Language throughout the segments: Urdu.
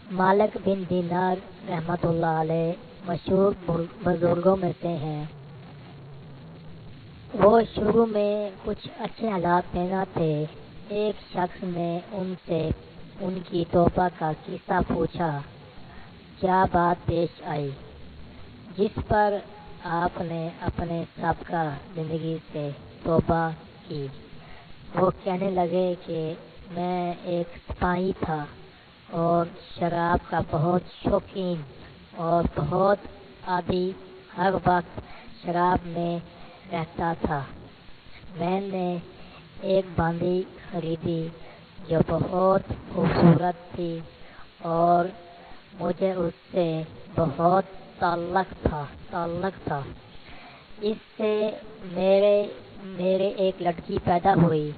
مالک بن دینار رحمۃ اللہ علیہ مشہور بزرگوں میں سے ہیں۔ وہ شروع میں کچھ اچھے حالات میں نہ تھے۔ ایک شخص نے ان سے ان کی توبہ کا قصہ پوچھا۔ کیا بات پیش آئی جس پر آپ نے اپنے سابقہ زندگی سے توبہ کی؟ وہ کہنے لگے کہ میں ایک سپاہی تھا اور شراب کا بہت شوقین اور بہت عادی، ہر وقت شراب میں رہتا تھا۔ میں نے ایک باندی خریدی جو بہت خوبصورت تھی اور مجھے اس سے بہت تعلق تھا۔ اس سے میرے ایک لڑکی پیدا ہوئی۔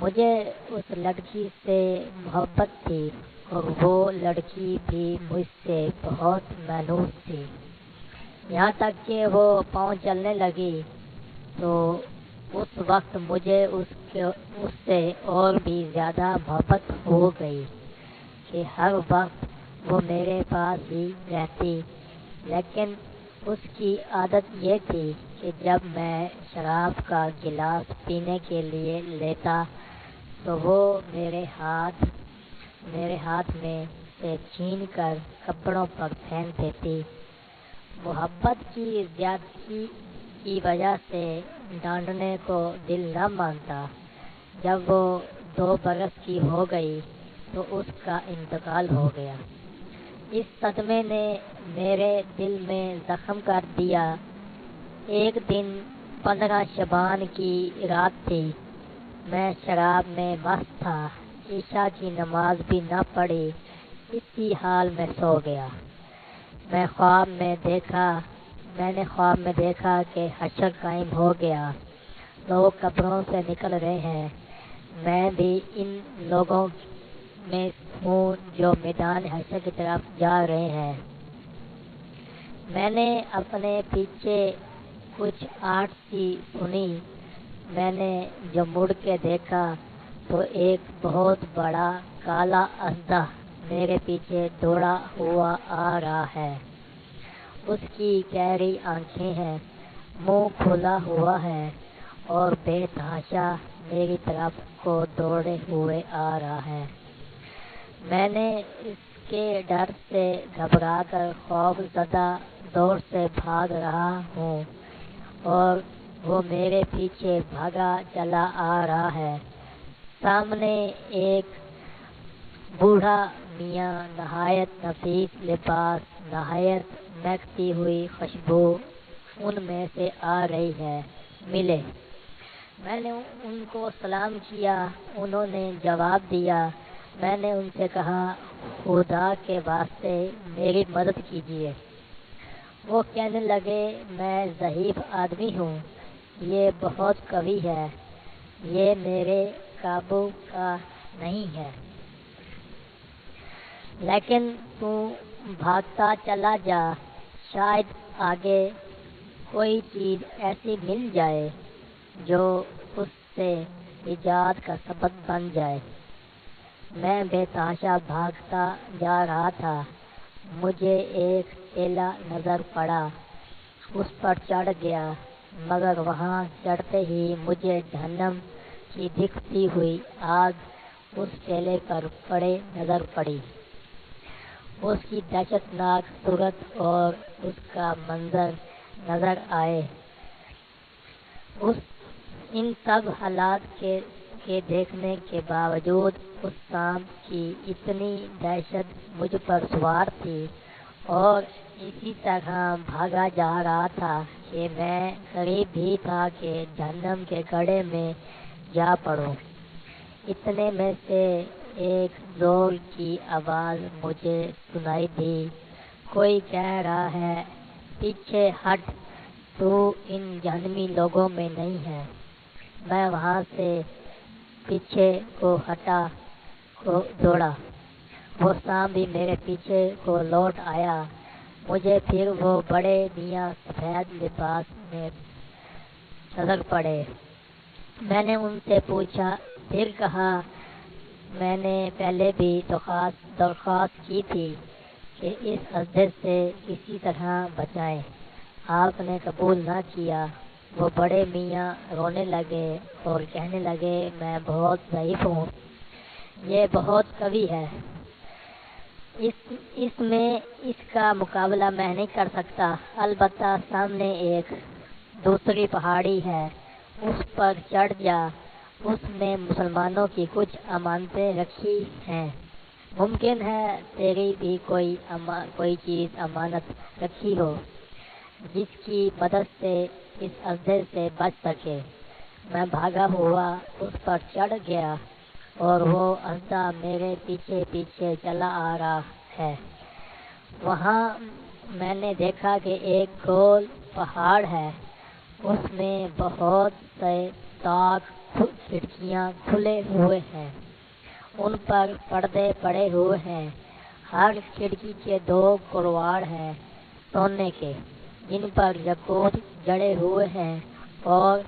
مجھے اس لڑکی سے محبت تھی اور وہ لڑکی بھی مجھ سے بہت مانوس تھی، یہاں تک کہ وہ پاؤں چلنے لگی تو اس وقت مجھے اس سے اور بھی زیادہ محبت ہو گئی کہ ہر وقت وہ میرے پاس ہی رہتی۔ لیکن اس کی عادت یہ تھی کہ جب میں شراب کا گلاس پینے کے لیے لیتا تو وہ میرے ہاتھ میں سے چھین کر کپڑوں پر پھینک دیتی۔ محبت کی زیادتی کی وجہ سے ڈانٹنے کو دل نہ مانتا۔ جب وہ 2 برس کی ہو گئی تو اس کا انتقال ہو گیا۔ اس صدمے نے میرے دل میں زخم کر دیا۔ ایک دن 15 شعبان کی رات تھی۔ میں شراب میں مست تھا، عشاء کی نماز بھی نہ پڑھی، اسی حال میں سو گیا۔ میں نے خواب میں دیکھا کہ حشر قائم ہو گیا، لوگ قبروں سے نکل رہے ہیں۔ میں بھی ان لوگوں میں ہوں جو میدان حشر کی طرف جا رہے ہیں۔ میں نے اپنے پیچھے کچھ آہٹ سی سنی۔ میں نے جو مڑ کے دیکھا تو ایک بہت بڑا کالا اژدہا میرے پیچھے دوڑا ہوا آ رہا ہے۔ اس کی گہری آنکھیں ہیں، منہ کھلا ہوا ہے اور بے تحاشا میری طرف کو دوڑے ہوئے آ رہا ہے۔ میں نے اس کے ڈر سے گھبرا کر خوف زدہ دور سے بھاگ رہا ہوں اور وہ میرے پیچھے بھاگا چلا آ رہا ہے۔ سامنے ایک بوڑھا میاں نہایت نفیس لباس، نہایت مہکتی ہوئی خوشبو ان میں سے آ رہی ہے، ملے۔ میں نے ان کو سلام کیا، انہوں نے جواب دیا۔ میں نے ان سے کہا، خدا کے واسطے میری مدد کیجیے۔ وہ کہنے لگے، میں ضعیف آدمی ہوں، یہ بہت قوی ہے، یہ میرے قابو کا نہیں ہے، لیکن تو بھاگتا چلا جا، شاید آگے کوئی چیز ایسی مل جائے جو اس سے نجات کا سبب بن جائے۔ میں بے تحاشا بھاگتا جا رہا تھا۔ مجھے ایک ٹیلہ نظر پڑا، اس پر چڑھ گیا، مگر وہاں چڑھتے ہی مجھے جہنم کی دکھتی ہوئی آگ اس ٹیلے پر پڑے نظر پڑی۔ اس کی دہشتناک صورت اور اس کا منظر نظر آئے۔ ان سب حالات کے دیکھنے کے باوجود اس سانپ کی اتنی دہشت مجھ پر سوار تھی اور اسی طرح بھاگا جا رہا تھا کہ میں قریب ہی تھا کہ جہنم کے گڑھے میں جا پڑوں۔ اتنے میں سے ایک زور کی آواز مجھے سنائی دی، کوئی کہہ رہا ہے، پیچھے ہٹ، تو ان جہنمی لوگوں میں نہیں ہے۔ میں وہاں سے پیچھے کو دوڑا، وہ سانپ بھی میرے پیچھے کو لوٹ آیا۔ مجھے پھر وہ بڑے میاں سفید لباس میں نظر پڑے۔ میں نے ان سے پوچھا، پھر کہا، میں نے پہلے بھی درخواست کی تھی کہ اس اذیت سے کسی طرح بچائیں، آپ نے قبول نہ کیا۔ وہ بڑے میاں رونے لگے اور کہنے لگے میں بہت ضعیف ہوں، یہ بہت قوی ہے، اس کا مقابلہ میں نہیں کر سکتا، البتہ سامنے ایک دوسری پہاڑی ہے، اس پر چڑھ جا، اس میں مسلمانوں کی کچھ امانتیں رکھی ہیں، ممکن ہے تیری بھی کوئی چیز امانت رکھی ہو جس کی مدد سے اس اذیت سے بچ سکے۔ میں بھاگا ہوا اس پر چڑھ گیا اور وہ اژدھا میرے پیچھے پیچھے چلا آ رہا ہے۔ وہاں میں نے دیکھا کہ ایک گول پہاڑ ہے، اس میں بہت سے طاق کھڑکیاں کھلے ہوئے ہیں، ان پر پردے پڑے ہوئے ہیں، ہر کھڑکی کے 2 کڑواڑ ہیں سونے کے، جن پر یاقوت جڑے ہوئے ہیں اور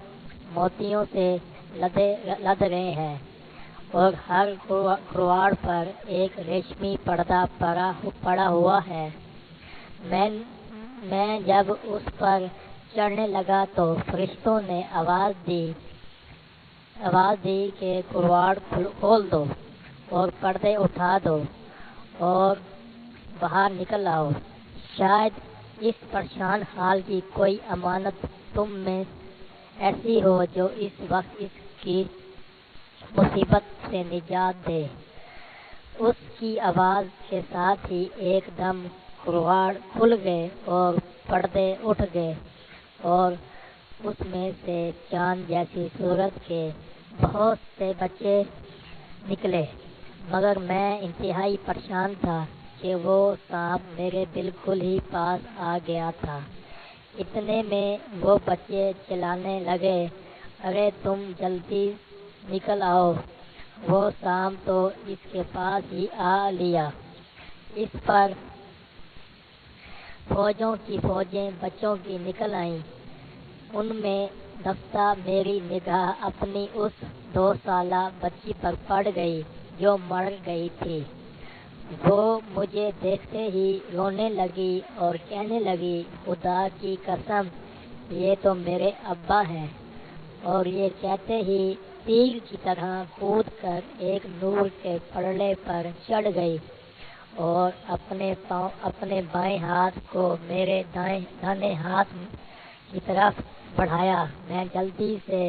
موتیوں سے لد رہے ہیں، اور ہر کڑواڑ پر ایک ریشمی پردہ پڑا ہوا ہے۔ میں جب اس پر چڑھنے لگا تو فرشتوں نے آواز دی کہ کڑواڑ کھول دو اور پردے اٹھا دو اور باہر نکل آؤ، شاید اس پریشان حال کی کوئی امانت تم میں ایسی ہو جو اس وقت اس کی مصیبت سے نجات دے۔ اس کی آواز کے ساتھ ہی ایک دم کڑواڑ کھل گئے اور پردے اٹھ گئے اور اس میں سے چاند جیسی صورت کے بہت سے بچے نکلے، مگر میں انتہائی پریشان تھا کہ وہ سانپ میرے بالکل ہی پاس آ گیا تھا۔ اتنے میں وہ بچے چلانے لگے، ارے تم جلدی نکل آؤ، وہ سانپ تو اس کے پاس ہی آ لیا۔ اس پر فوجوں کی فوجیں بچوں کی نکل آئیں، ان میں دفتہ میری نگاہ اپنی اس 2 سالہ بچی پر پڑ گئی جو مر گئی تھی۔ وہ مجھے دیکھتے ہی رونے لگی اور کہنے لگی خدا کی قسم یہ تو میرے ابا ہیں، اور یہ کہتے ہی تیر کی طرح کود کر ایک نور کے پلڑے پر چڑھ گئی اور اپنے بائیں ہاتھ کو میرے دائیں ہاتھ کی طرف بڑھایا۔ میں جلدی سے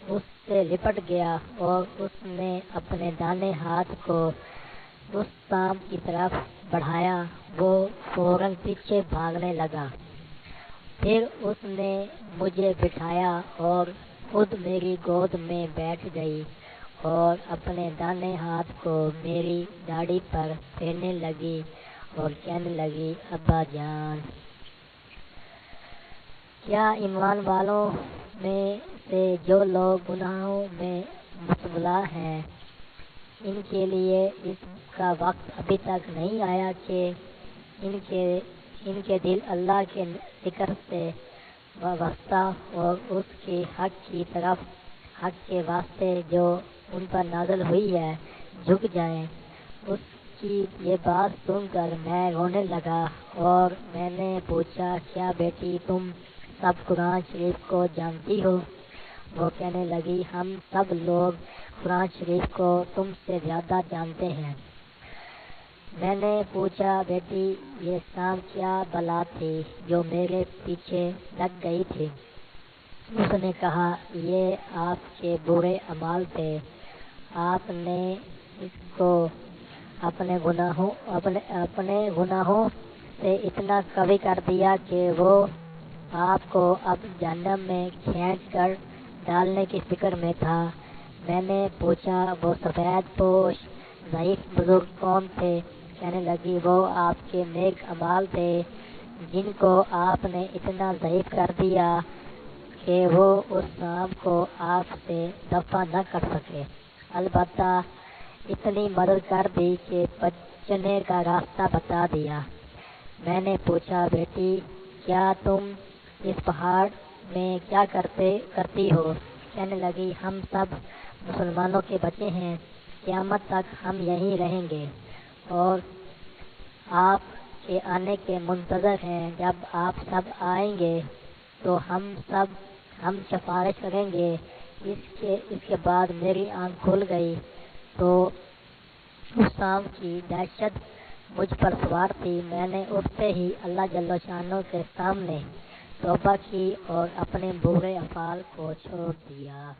اس سے لپٹ گیا اور اس نے اپنے دائیں ہاتھ کو اس سانپ کی طرف بڑھایا، وہ فوراً پیچھے بھاگنے لگا۔ پھر اس نے مجھے بٹھایا اور خود میری گود میں بیٹھ گئی اور اپنے دائیں ہاتھ کو میری داڑھی پر پھیرنے لگی اور کہنے لگی ابا جان، کیا ایمان والوں میں سے جو لوگ گناہوں میں مبتلا ہیں ان کے لیے اس کا وقت ابھی تک نہیں آیا کہ ان کے دل اللہ کے ذکر سے وابستہ اور اس کے حق کے واسطے جو ان پر نازل ہوئی ہے جھک جائیں۔ اس کی یہ بات سن کر میں رونے لگا اور میں نے پوچھا کیا بیٹی تم سب قرآن شریف کو جانتی ہو؟ وہ کہنے لگی ہم سب لوگ قرآن شریف کو تم سے زیادہ جانتے ہیں۔ میں نے پوچھا بیٹی یہ سانپ کیا بلا تھی جو میرے پیچھے لگ گئی تھی؟ اس نے کہا یہ آپ کے برے اعمال تھے، آپ نے اس کو اپنے گناہوں سے اتنا قوی کر دیا کہ وہ آپ کو اب جہنم میں کھینچ کر ڈالنے کی فکر میں تھا۔ میں نے پوچھا وہ سفید پوش ضعیف بزرگ کون تھے؟ کہنے لگی وہ آپ کے نیک اعمال تھے جن کو آپ نے اتنا ضعیف کر دیا کہ وہ اس سانپ کو آپ سے دفع نہ کر سکے، البتہ اتنی مدد کر دی کہ بچنے کا راستہ بتا دیا۔ میں نے پوچھا بیٹی کیا تم اس پہاڑ میں کیا کرتی ہو؟ کہنے لگی ہم سب مسلمانوں کے بچے ہیں، قیامت تک ہم یہیں رہیں گے اور آپ کے آنے کے منتظر ہیں۔ جب آپ سب آئیں گے تو ہم سفارش کریں گے۔ اس کے بعد میری آنکھ کھل گئی تو اس شام کی دہشت مجھ پر سوار تھی۔ میں نے اٹھتے ہی اللہ جل شانہ کے سامنے توبہ کی اور اپنے برے افعال کو چھوڑ دیا۔